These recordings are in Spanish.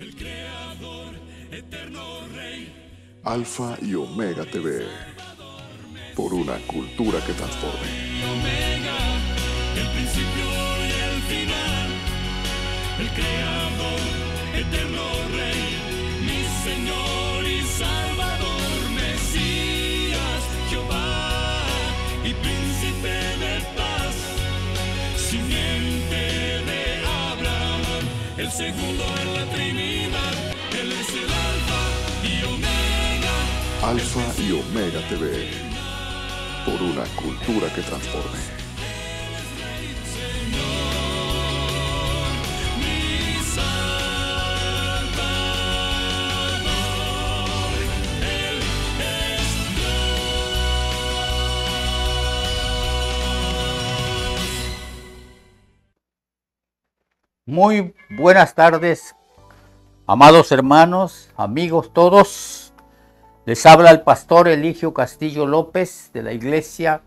el Creador, eterno Rey, Alfa y Omega TV, por una cultura que transforme. Omega, el principio y el final, el Creador, eterno Rey, mi Señor y Salvador, Mesías, Jehová y Príncipe de paz, simiente de Abraham, el segundo en la Trinidad, Él es el Alfa y Omega. Alfa y Omega TV, por una cultura que transforme. Muy buenas tardes, amados hermanos, amigos todos. Les habla el pastor Eligio Castillo López de la iglesia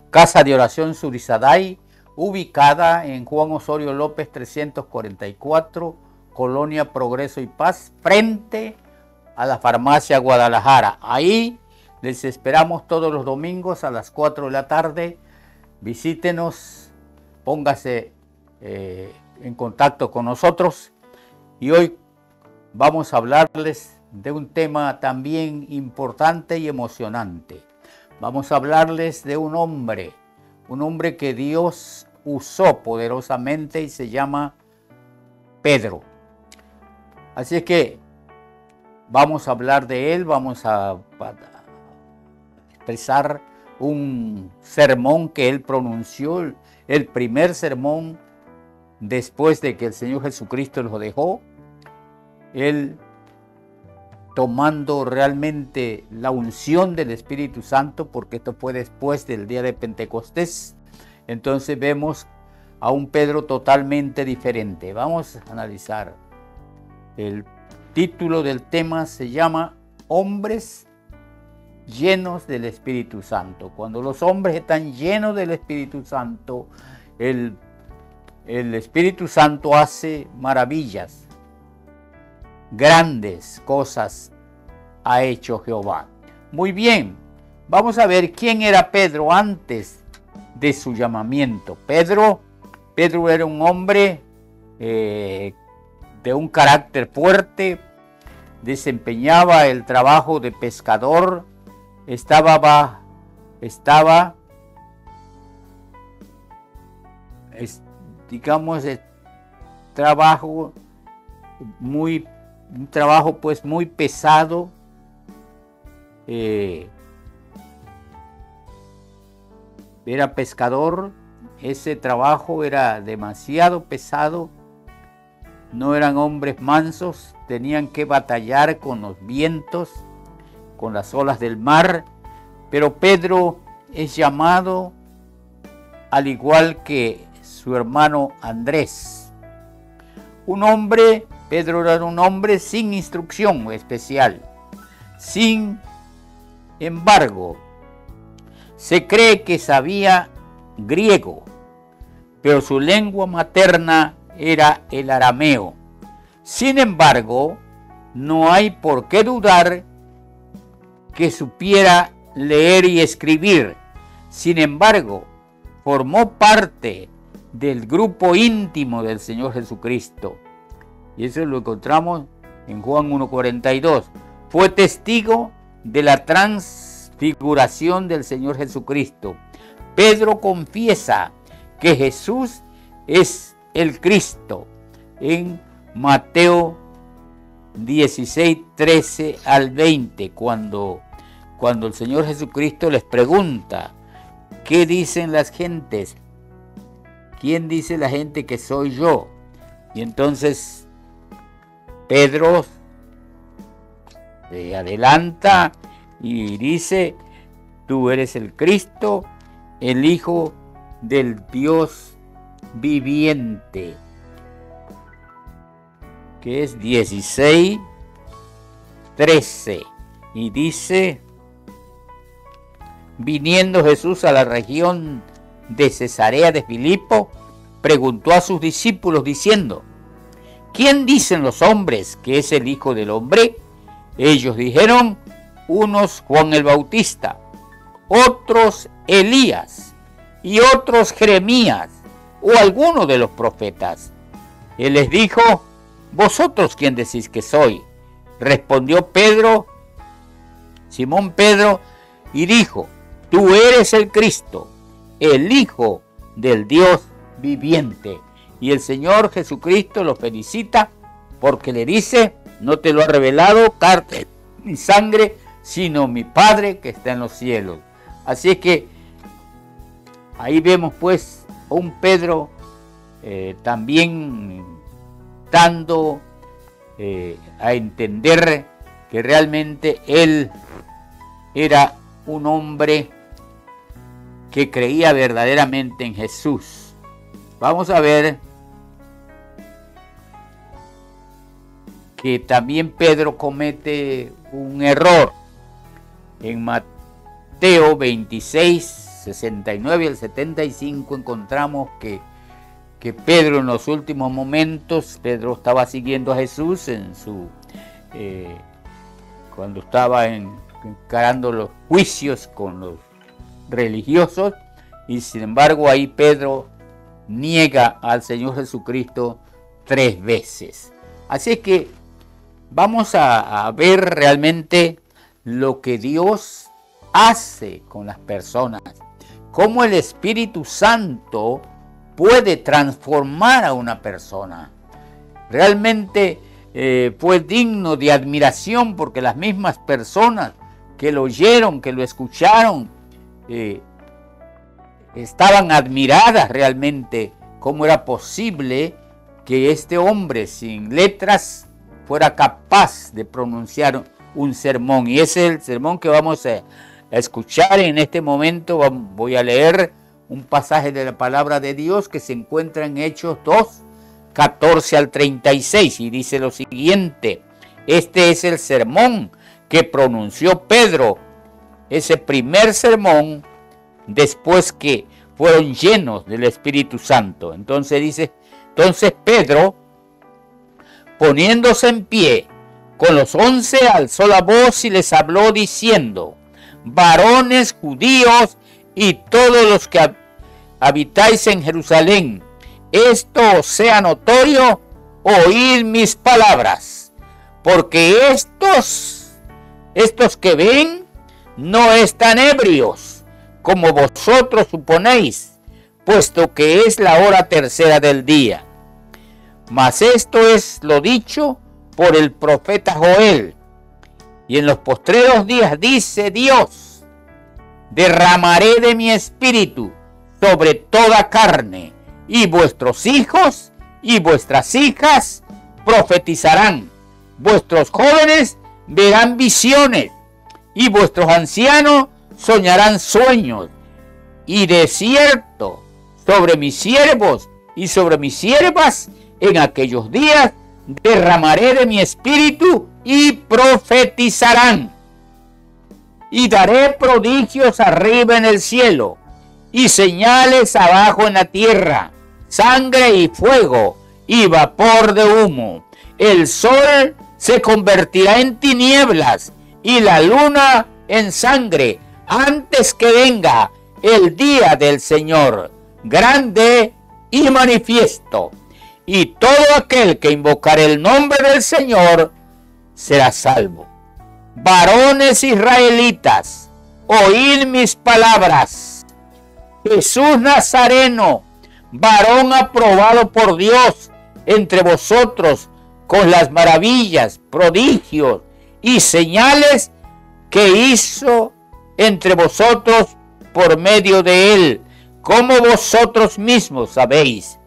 Casa de Oración Surizaday, ubicada en Juan Osorio López 344, Colonia Progreso y Paz, frente a la farmacia Guadalajara. Ahí les esperamos todos los domingos a las 4 de la tarde. Visítenos, póngase en contacto con nosotros, y hoy vamos a hablarles de un tema también importante y emocionante. Vamos a hablarles de un hombre que Dios usó poderosamente y se llama Pedro. Así es que vamos a hablar de él, vamos a expresar un sermón que él pronunció, el primer sermón después de que el Señor Jesucristo lo dejó, él tomando realmente la unción del Espíritu Santo, porque esto fue después del día de Pentecostés. Entonces vemos a un Pedro totalmente diferente. Vamos a analizar. El título del tema se llama Hombres llenos del Espíritu Santo. Cuando los hombres están llenos del Espíritu Santo, el Espíritu Santo hace maravillas, grandes cosas ha hecho Jehová. Muy bien, vamos a ver quién era Pedro antes de su llamamiento. Pedro era un hombre de un carácter fuerte, desempeñaba el trabajo de pescador, digamos, un trabajo pues muy pesado. Era pescador, ese trabajo era demasiado pesado, no eran hombres mansos, tenían que batallar con los vientos, con las olas del mar, pero Pedro es llamado al igual que su hermano Andrés. Pedro era un hombre sin instrucción especial. Sin embargo, se cree que sabía griego, pero su lengua materna era el arameo. Sin embargo, no hay por qué dudar que supiera leer y escribir. Sin embargo, formó parte del grupo íntimo del Señor Jesucristo. Y eso lo encontramos en Juan 1:42. Fue testigo de la transfiguración del Señor Jesucristo. Pedro confiesa que Jesús es el Cristo en Mateo 16:13 al 20, cuando el Señor Jesucristo les pregunta: ¿qué dicen las gentes? ¿Quién dice la gente que soy yo? Y entonces Pedro se adelanta y dice: tú eres el Cristo, el Hijo del Dios viviente. Que es 16:13. Y dice: viniendo Jesús a la región de Cesarea de Filipo, preguntó a sus discípulos diciendo: ¿quién dicen los hombres que es el Hijo del Hombre? Ellos dijeron, unos Juan el Bautista, otros Elías y otros Jeremías o alguno de los profetas. Él les dijo, ¿vosotros quién decís que soy? Respondió Pedro, Simón Pedro, y dijo, tú eres el Cristo, el Hijo del Dios viviente. Y el Señor Jesucristo lo felicita porque le dice, no te lo ha revelado carne ni sangre, sino mi Padre que está en los cielos. Así es que ahí vemos pues a un Pedro también dando a entender que realmente él era un hombre que creía verdaderamente en Jesús. Vamos a ver que también Pedro comete un error. En Mateo 26, 69 al 75 encontramos que Pedro en los últimos momentos, Pedro estaba siguiendo a Jesús en su cuando estaba encarando los juicios con los religiosos, y sin embargo ahí Pedro niega al Señor Jesucristo 3 veces. Así que vamos a ver realmente lo que Dios hace con las personas, cómo el Espíritu Santo puede transformar a una persona. Realmente fue digno de admiración porque las mismas personas que lo oyeron, que lo escucharon, estaban admiradas realmente cómo era posible que este hombre sin letras fuera capaz de pronunciar un sermón. Y ese es el sermón que vamos a escuchar en este momento. Voy a leer un pasaje de la palabra de Dios que se encuentra en Hechos 2, 14 al 36, y dice lo siguiente: este es el sermón que pronunció Pedro, ese primer sermón después que fueron llenos del Espíritu Santo. Entonces dice, entonces Pedro, poniéndose en pie con los 11, alzó la voz y les habló diciendo: varones judíos y todos los que habitáis en Jerusalén, esto os sea notorio, oíd mis palabras, porque estos que ven no están ebrios, como vosotros suponéis, puesto que es la hora tercera del día. Mas esto es lo dicho por el profeta Joel. Y en los postreros días dice Dios: derramaré de mi espíritu sobre toda carne, y vuestros hijos y vuestras hijas profetizarán, vuestros jóvenes verán visiones, y vuestros ancianos soñarán sueños. Y de cierto, sobre mis siervos y sobre mis siervas en aquellos días derramaré de mi espíritu y profetizarán. Y daré prodigios arriba en el cielo y señales abajo en la tierra, sangre y fuego y vapor de humo. El sol se convertirá en tinieblas y la luna en sangre antes que venga el día del Señor, grande y manifiesto. Y todo aquel que invocare el nombre del Señor será salvo. Varones israelitas, oíd mis palabras. Jesús Nazareno, varón aprobado por Dios entre vosotros, con las maravillas, prodigios y señales que hizo entre vosotros por medio de él, como vosotros mismos sabéis.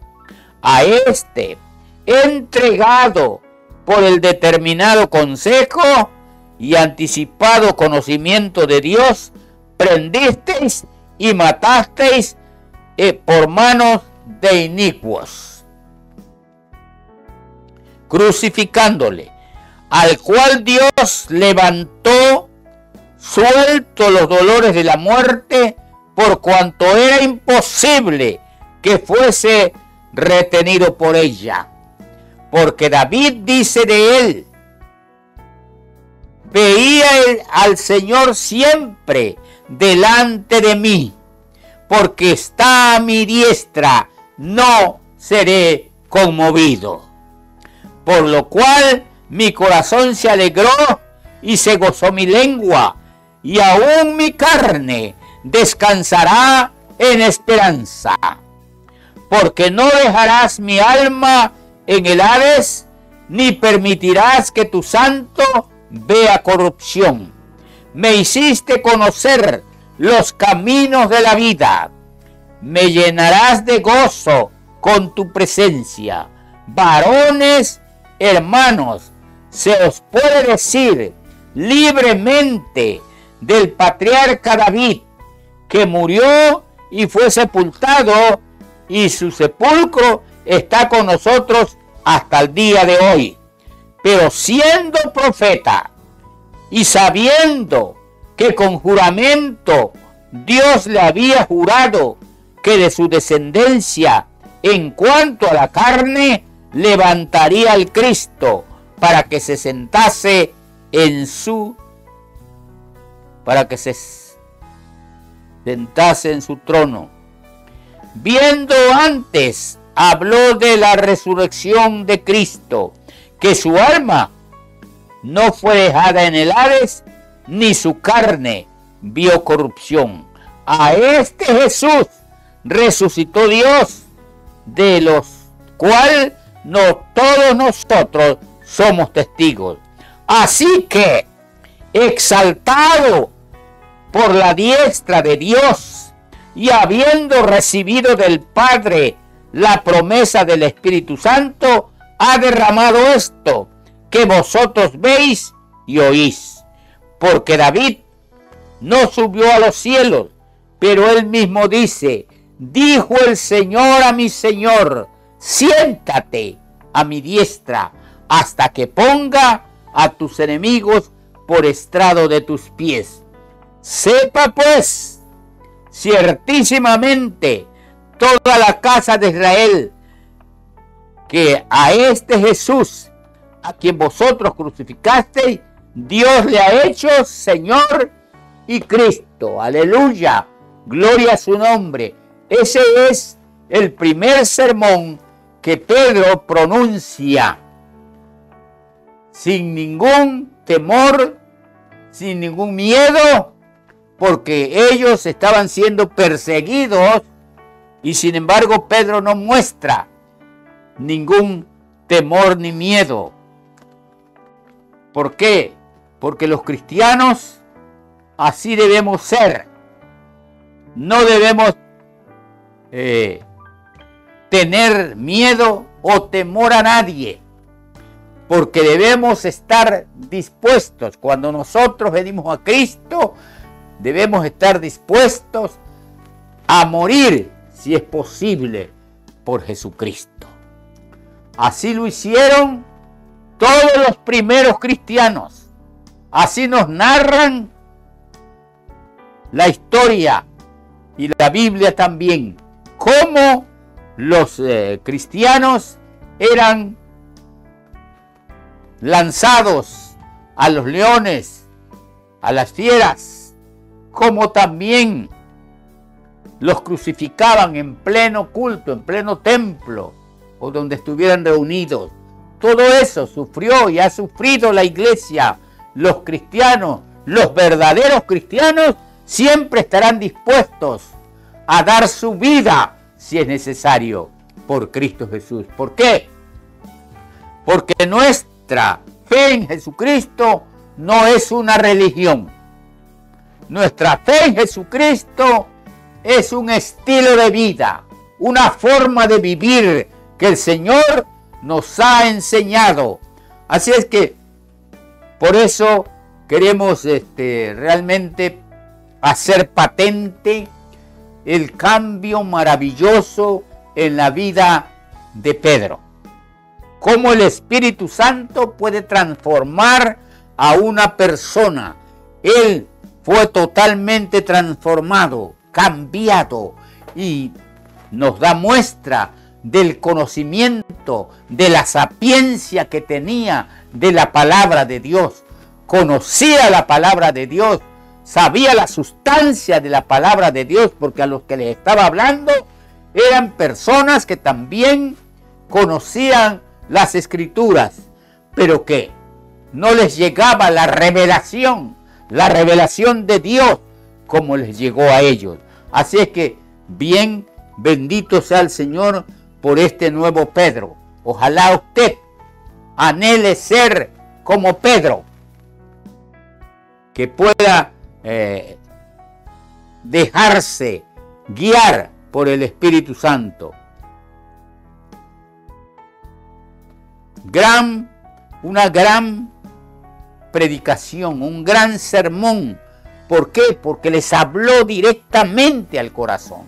A este, entregado por el determinado consejo y anticipado conocimiento de Dios, prendisteis y matasteis por manos de inicuos, crucificándole, al cual Dios levantó suelto los dolores de la muerte, por cuanto era imposible que fuese retenido por ella. porque David dice de él: veía al Señor siempre delante de mí, porque está a mi diestra, no seré conmovido. Por lo cual mi corazón se alegró y se gozó mi lengua, y aún mi carne descansará en esperanza. Porque no dejarás mi alma en el Hades, ni permitirás que tu santo vea corrupción. Me hiciste conocer los caminos de la vida. Me llenarás de gozo con tu presencia. Varones, hermanos, se os puede decir libremente del patriarca David, que murió y fue sepultado, y su sepulcro está con nosotros hasta el día de hoy. Pero siendo profeta y sabiendo que con juramento Dios le había jurado que de su descendencia, en cuanto a la carne, levantaría al Cristo para que se sentase en su trono. Viendo antes, habló de la resurrección de Cristo, que su alma no fue dejada en el Hades, ni su carne vio corrupción. A este Jesús resucitó Dios, de los cuales todos nosotros somos testigos. Así que, exaltado por la diestra de Dios, y habiendo recibido del Padre la promesa del Espíritu Santo, ha derramado esto que vosotros veis y oís. Porque David no subió a los cielos, pero él mismo dice: dijo el Señor a mi Señor, siéntate a mi diestra, hasta que ponga a tus enemigos por estrado de tus pies. Sepa pues ciertísimamente toda la casa de Israel, que a este Jesús, a quien vosotros crucificasteis, Dios le ha hecho Señor y Cristo. Aleluya, gloria a su nombre. Ese es el primer sermón que Pedro pronuncia sin ningún temor, sin ningún miedo, porque ellos estaban siendo perseguidos, y sin embargo Pedro no muestra ningún temor ni miedo. ¿Por qué? Porque los cristianos así debemos ser. No debemos tener miedo o temor a nadie, porque debemos estar dispuestos. Cuando nosotros venimos a Cristo, debemos estar dispuestos a morir, si es posible, por Jesucristo. Así lo hicieron todos los primeros cristianos. Así nos narran la historia y la Biblia también, cómo los cristianos eran lanzados a los leones, a las fieras, como también los crucificaban en pleno culto, en pleno templo, o donde estuvieran reunidos. Todo eso sufrió y ha sufrido la iglesia. Los cristianos, los verdaderos cristianos, siempre estarán dispuestos a dar su vida, si es necesario, por Cristo Jesús. ¿Por qué? Porque nuestra fe en Jesucristo no es una religión. Nuestra fe en Jesucristo es un estilo de vida, una forma de vivir que el Señor nos ha enseñado. Así es que por eso queremos realmente hacer patente el cambio maravilloso en la vida de Pedro. Cómo el Espíritu Santo puede transformar a una persona. Él fue totalmente transformado, cambiado, y nos da muestra del conocimiento, de la sapiencia que tenía de la palabra de Dios. Conocía la palabra de Dios, sabía la sustancia de la palabra de Dios, porque a los que les estaba hablando eran personas que también conocían las Escrituras, pero que no les llegaba la revelación de Dios como les llegó a ellos. Así es que bien, bendito sea el Señor por este nuevo Pedro. Ojalá usted anhele ser como Pedro, que pueda dejarse guiar por el Espíritu Santo. Una gran predicación, un gran sermón. ¿Por qué? Porque les habló directamente al corazón.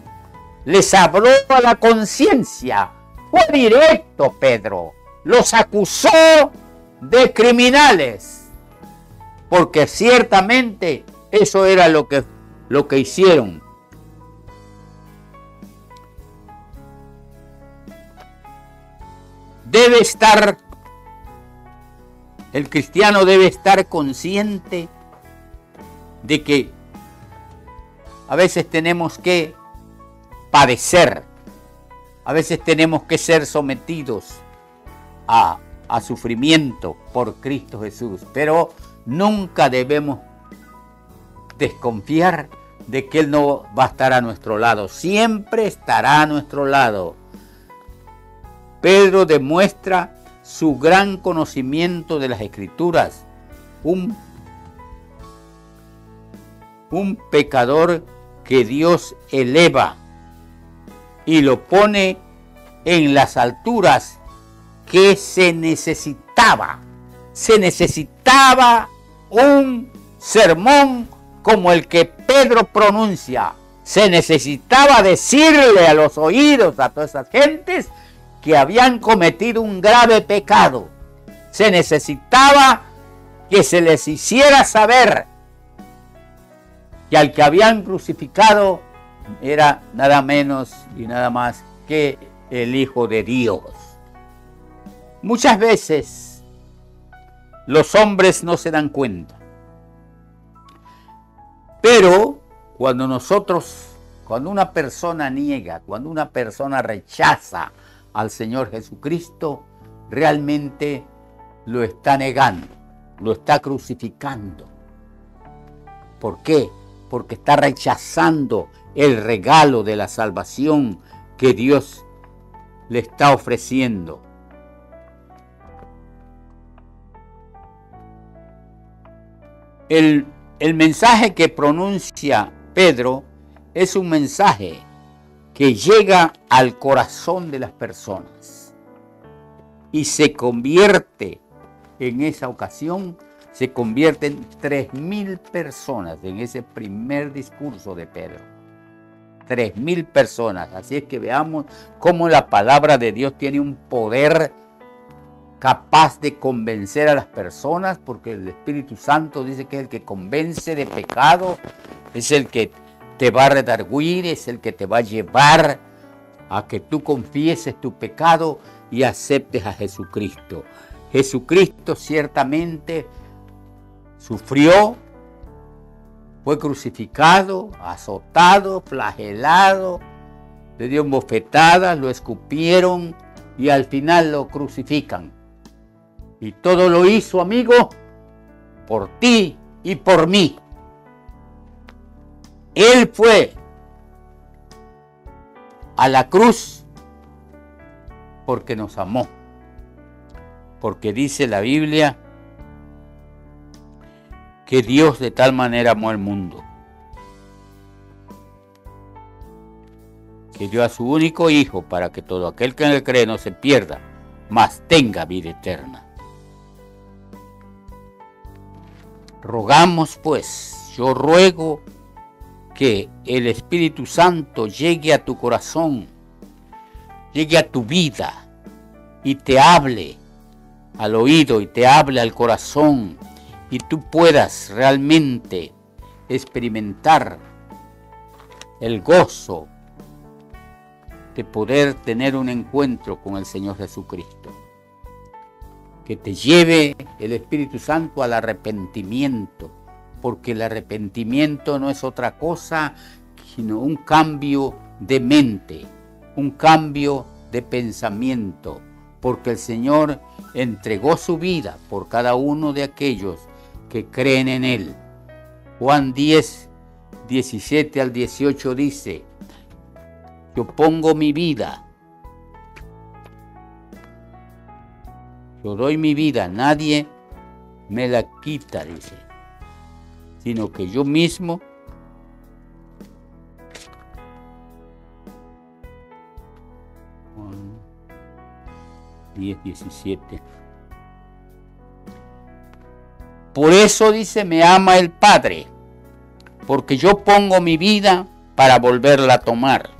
Les habló a la conciencia. Fue directo Pedro. Los acusó de criminales. Porque ciertamente eso era lo que hicieron. El cristiano debe estar consciente de que a veces tenemos que padecer, a veces tenemos que ser sometidos a sufrimiento por Cristo Jesús, pero nunca debemos desconfiar de que Él no va a estar a nuestro lado, siempre estará a nuestro lado. Pedro demuestra su gran conocimiento de las Escrituras, un pecador que Dios eleva y lo pone en las alturas que se necesitaba. Se necesitaba un sermón como el que Pedro pronuncia. Se necesitaba decirle a los oídos a todas esas gentes que habían cometido un grave pecado. Se necesitaba que se les hiciera saber que al que habían crucificado era nada menos y nada más que el Hijo de Dios. Muchas veces los hombres no se dan cuenta, pero cuando una persona niega, cuando una persona rechaza al Señor Jesucristo, realmente lo está negando, lo está crucificando. ¿Por qué? Porque está rechazando el regalo de la salvación que Dios le está ofreciendo. El mensaje que pronuncia Pedro es un mensaje que llega al corazón de las personas y se convierte en esa ocasión, se convierten 3.000 personas en ese primer discurso de Pedro. 3.000 personas. Así es que veamos cómo la palabra de Dios tiene un poder capaz de convencer a las personas, porque el Espíritu Santo dice que es el que convence de pecado, es el que te va a redarguir, es el que te va a llevar a que tú confieses tu pecado y aceptes a Jesucristo. Jesucristo ciertamente sufrió, fue crucificado, azotado, flagelado, le dieron bofetadas, lo escupieron y al final lo crucifican. Y todo lo hizo, amigo, por ti y por mí. Él fue a la cruz porque nos amó. Porque dice la Biblia que Dios de tal manera amó al mundo que dio a su único Hijo para que todo aquel que en él cree no se pierda, mas tenga vida eterna. Rogamos pues, yo ruego que el Espíritu Santo llegue a tu corazón, llegue a tu vida y te hable al oído y te hable al corazón y tú puedas realmente experimentar el gozo de poder tener un encuentro con el Señor Jesucristo. Que te lleve el Espíritu Santo al arrepentimiento, porque el arrepentimiento no es otra cosa sino un cambio de mente, un cambio de pensamiento, porque el Señor entregó su vida por cada uno de aquellos que creen en Él. Juan 10, 17 al 18 dice: yo pongo mi vida, yo doy mi vida, nadie me la quita, dice, sino que yo mismo Juan 10, 17. Por eso dice, me ama el Padre, porque yo pongo mi vida para volverla a tomar.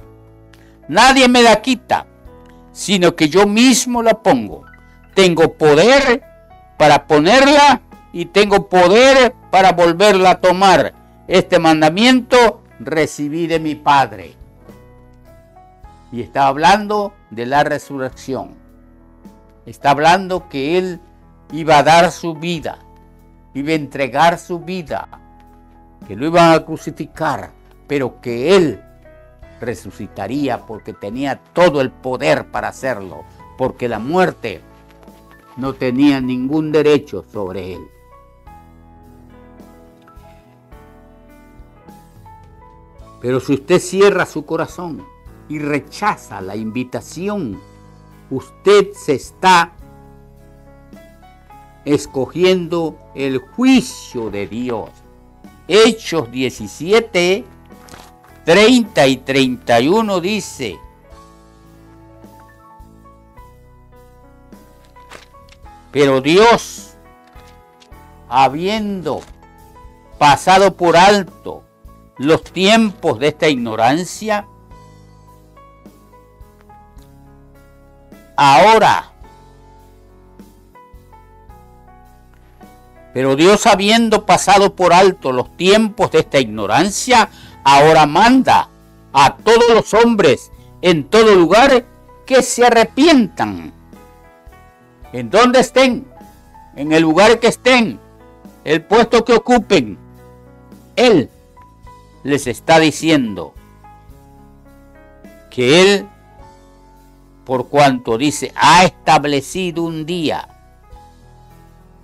Nadie me la quita, sino que yo mismo la pongo. Tengo poder para ponerla y tengo poder para volverla a tomar. Este mandamiento recibí de mi Padre. Y está hablando de la resurrección. Está hablando que Él iba a dar su vida, iba a entregar su vida, que lo iban a crucificar, pero que Él resucitaría porque tenía todo el poder para hacerlo, porque la muerte no tenía ningún derecho sobre Él. Pero si usted cierra su corazón y rechaza la invitación, usted se está escogiendo el juicio de Dios. Hechos 17, 30 y 31 dice: pero Dios, habiendo pasado por alto los tiempos de esta ignorancia, Pero Dios, habiendo pasado por alto los tiempos de esta ignorancia, ahora manda a todos los hombres en todo lugar que se arrepientan. En donde estén, en el lugar que estén, el puesto que ocupen, Él les está diciendo que Él, por cuanto dice, ha establecido un día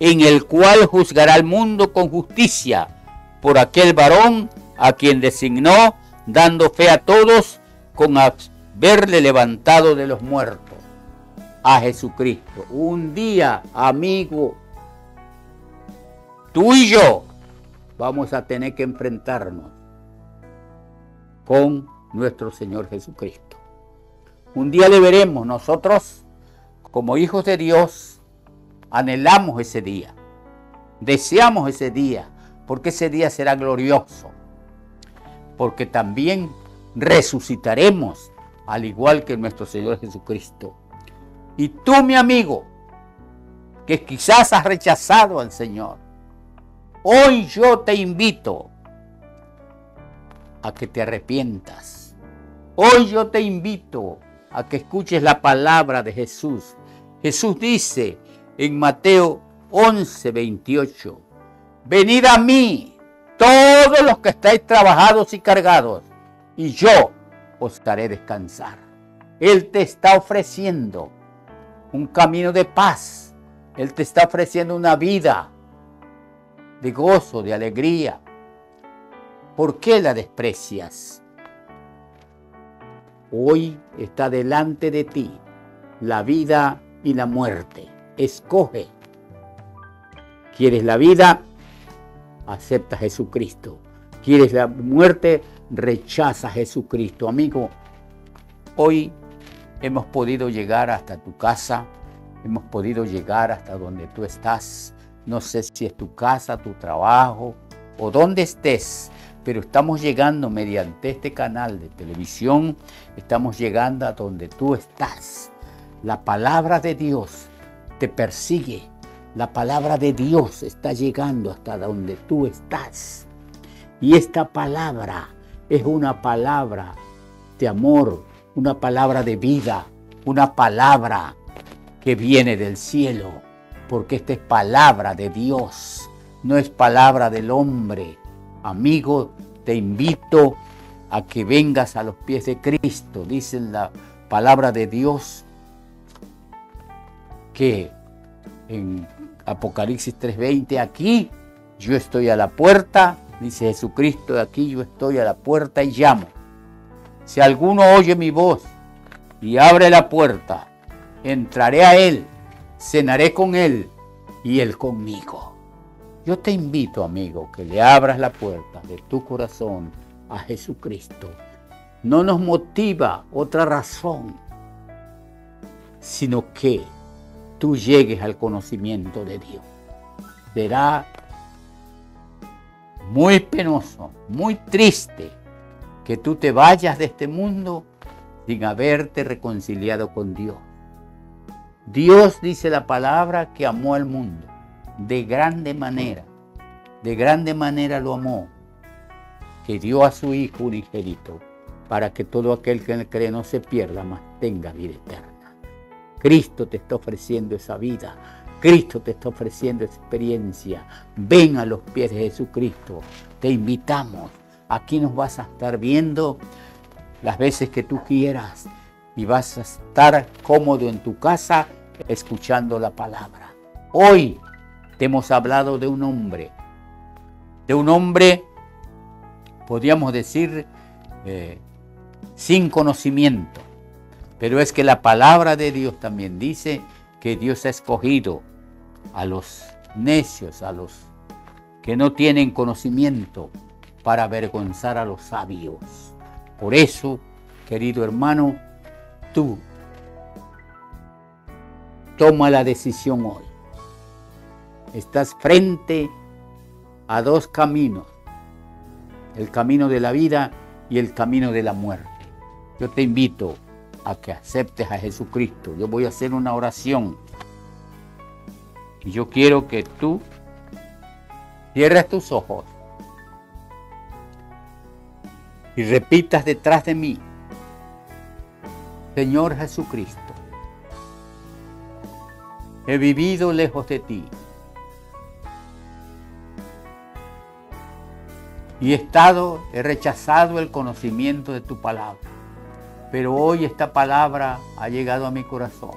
en el cual juzgará al mundo con justicia por aquel varón a quien designó, dando fe a todos con haberle levantado de los muertos, a Jesucristo. Un día, amigo, tú y yo vamos a tener que enfrentarnos con nuestro Señor Jesucristo. Un día le veremos. Nosotros, como hijos de Dios, anhelamos ese día, deseamos ese día, porque ese día será glorioso, porque también resucitaremos al igual que nuestro Señor Jesucristo. Y tú, mi amigo, que quizás has rechazado al Señor, hoy yo te invito a que te arrepientas. Hoy yo te invito a que escuches la palabra de Jesús. Jesús dice en Mateo 11, 28, venid a mí todos los que estáis trabajados y cargados, y yo os haré descansar. Él te está ofreciendo un camino de paz. Él te está ofreciendo una vida de gozo, de alegría. ¿Por qué la desprecias? Hoy está delante de ti la vida y la muerte. Escoge. ¿Quieres la vida? Acepta a Jesucristo. ¿Quieres la muerte? Rechaza a Jesucristo. Amigo, hoy hemos podido llegar hasta tu casa, hemos podido llegar hasta donde tú estás. No sé si es tu casa, tu trabajo o donde estés, pero estamos llegando mediante este canal de televisión, estamos llegando a donde tú estás. La palabra de Dios te persigue. La palabra de Dios está llegando hasta donde tú estás. Y esta palabra es una palabra de amor, una palabra de vida, una palabra que viene del cielo, porque esta es palabra de Dios, no es palabra del hombre. Amigo, te invito a que vengas a los pies de Cristo. Dice la palabra de Dios que en Apocalipsis 3:20, aquí yo estoy a la puerta, dice Jesucristo, aquí yo estoy a la puerta y llamo. Si alguno oye mi voz y abre la puerta, entraré a él, cenaré con él y él conmigo. Yo te invito, amigo, que le abras la puerta de tu corazón a Jesucristo. No nos motiva otra razón, sino que tú llegues al conocimiento de Dios. Será muy penoso, muy triste que tú te vayas de este mundo sin haberte reconciliado con Dios. Dios, dice la palabra, que amó al mundo de grande manera lo amó, que dio a su Hijo unigénito, para que todo aquel que en él cree no se pierda, mas tenga vida eterna. Cristo te está ofreciendo esa vida, Cristo te está ofreciendo esa experiencia. Ven a los pies de Jesucristo, te invitamos. Aquí nos vas a estar viendo las veces que tú quieras y vas a estar cómodo en tu casa escuchando la palabra. Hoy te hemos hablado de un hombre, podríamos decir, sin conocimiento, pero es que la palabra de Dios también dice que Dios ha escogido a los necios, a los que no tienen conocimiento, para avergonzar a los sabios. Por eso, querido hermano, tú toma la decisión hoy. Estás frente a dos caminos, el camino de la vida y el camino de la muerte. Yo te invito a que aceptes a Jesucristo. Yo voy a hacer una oración y yo quiero que tú cierres tus ojos y repitas detrás de mí: Señor Jesucristo, he vivido lejos de ti y he rechazado el conocimiento de tu palabra, pero hoy esta palabra ha llegado a mi corazón.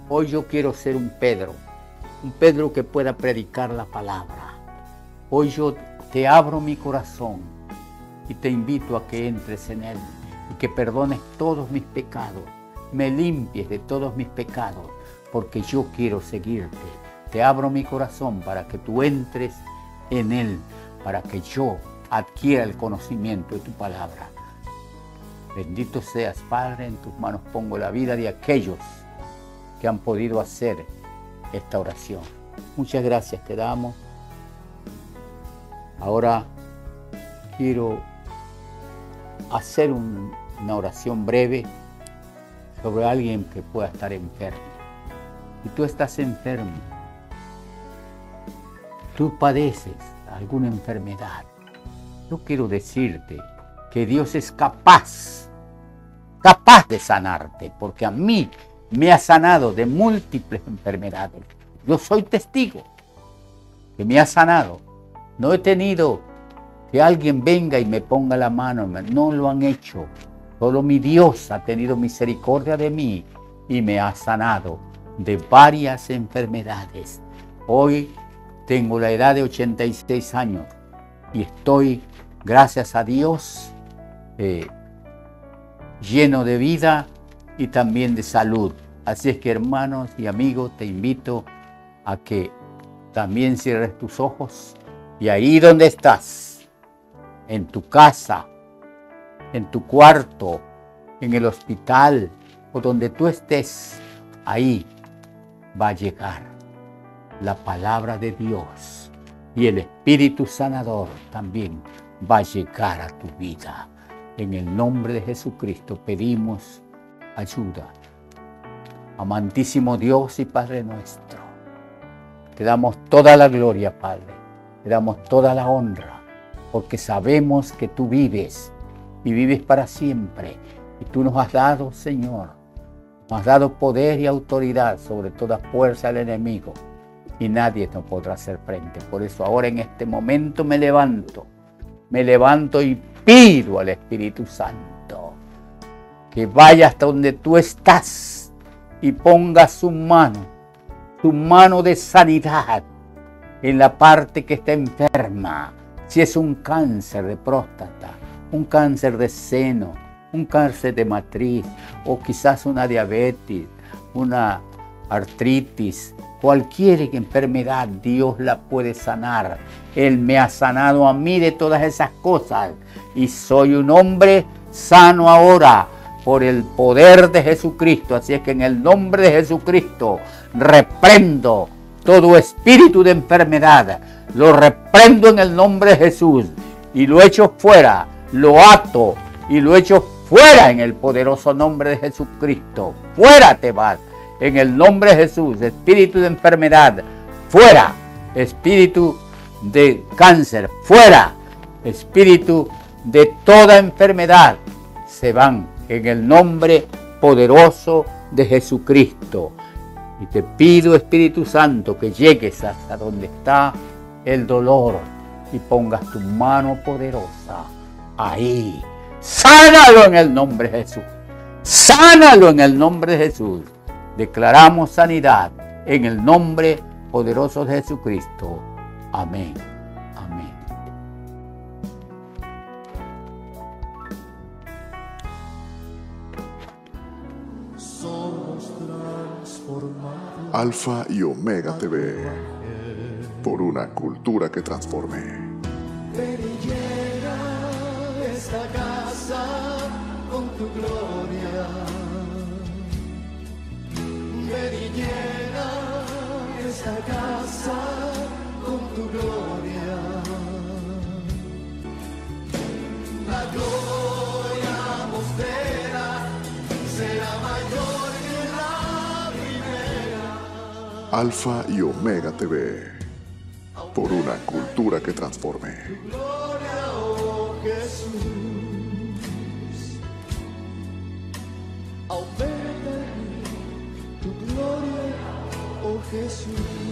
Hoy yo quiero ser un Pedro que pueda predicar la palabra. Hoy yo te abro mi corazón y te invito a que entres en él y que perdones todos mis pecados, me limpies de todos mis pecados, porque yo quiero seguirte. Te abro mi corazón para que tú entres en él, para que yo adquiera el conocimiento de tu palabra. Bendito seas, Padre, en tus manos pongo la vida de aquellos que han podido hacer esta oración. Muchas gracias te damos. Ahora quiero hacer una oración breve sobre alguien que pueda estar enfermo. Si tú estás enfermo, tú padeces alguna enfermedad, yo quiero decirte que Dios es capaz de sanarte, porque a mí me ha sanado de múltiples enfermedades. Yo soy testigo que me ha sanado. No he tenido que alguien venga y me ponga la mano, no lo han hecho. Solo mi Dios ha tenido misericordia de mí y me ha sanado de varias enfermedades. Hoy tengo la edad de 86 años y estoy, gracias a Dios, lleno de vida y también de salud. Así es que, hermanos y amigos, te invito a que también cierres tus ojos y ahí donde estás, en tu casa, en tu cuarto, en el hospital o donde tú estés, ahí va a llegar la palabra de Dios y el Espíritu Sanador también va a llegar a tu vida. En el nombre de Jesucristo pedimos ayuda. Amantísimo Dios y Padre nuestro, te damos toda la gloria, Padre, te damos toda la honra, porque sabemos que tú vives y vives para siempre y Tú nos has dado, Señor, nos has dado poder y autoridad sobre toda fuerza del enemigo y nadie nos podrá hacer frente. Por eso ahora en este momento me levanto y pido al Espíritu Santo que vaya hasta donde tú estás y ponga su mano de sanidad en la parte que está enferma. Si es un cáncer de próstata, un cáncer de seno, un cáncer de matriz o quizás una diabetes, una artritis, cualquier enfermedad Dios la puede sanar. Él me ha sanado a mí de todas esas cosas y soy un hombre sano ahora por el poder de Jesucristo. Así es que en el nombre de Jesucristo reprendo todo espíritu de enfermedad, lo reprendo en el nombre de Jesús y lo echo fuera, lo ato y lo echo fuera en el poderoso nombre de Jesucristo. Fuera te vas en el nombre de Jesús. Espíritu de enfermedad, fuera. Espíritu de cáncer, fuera. Espíritu de toda enfermedad, se van en el nombre poderoso de Jesucristo. Y te pido, Espíritu Santo, que llegues hasta donde está el dolor y pongas tu mano poderosa ahí. Sánalo en el nombre de Jesús. Sánalo en el nombre de Jesús. Declaramos sanidad en el nombre poderoso de Jesucristo. Amén. Amén. Alfa y Omega TV, por una cultura que transforme. Ven y llena esta casa con tu gloria. Ven y llena esta casa con tu gloria. La gloria postrera será mayor que la primera. Alfa y Omega TV, por una cultura que transforme. Gloria, oh Jesús, aumenta en mí tu gloria, oh Jesús.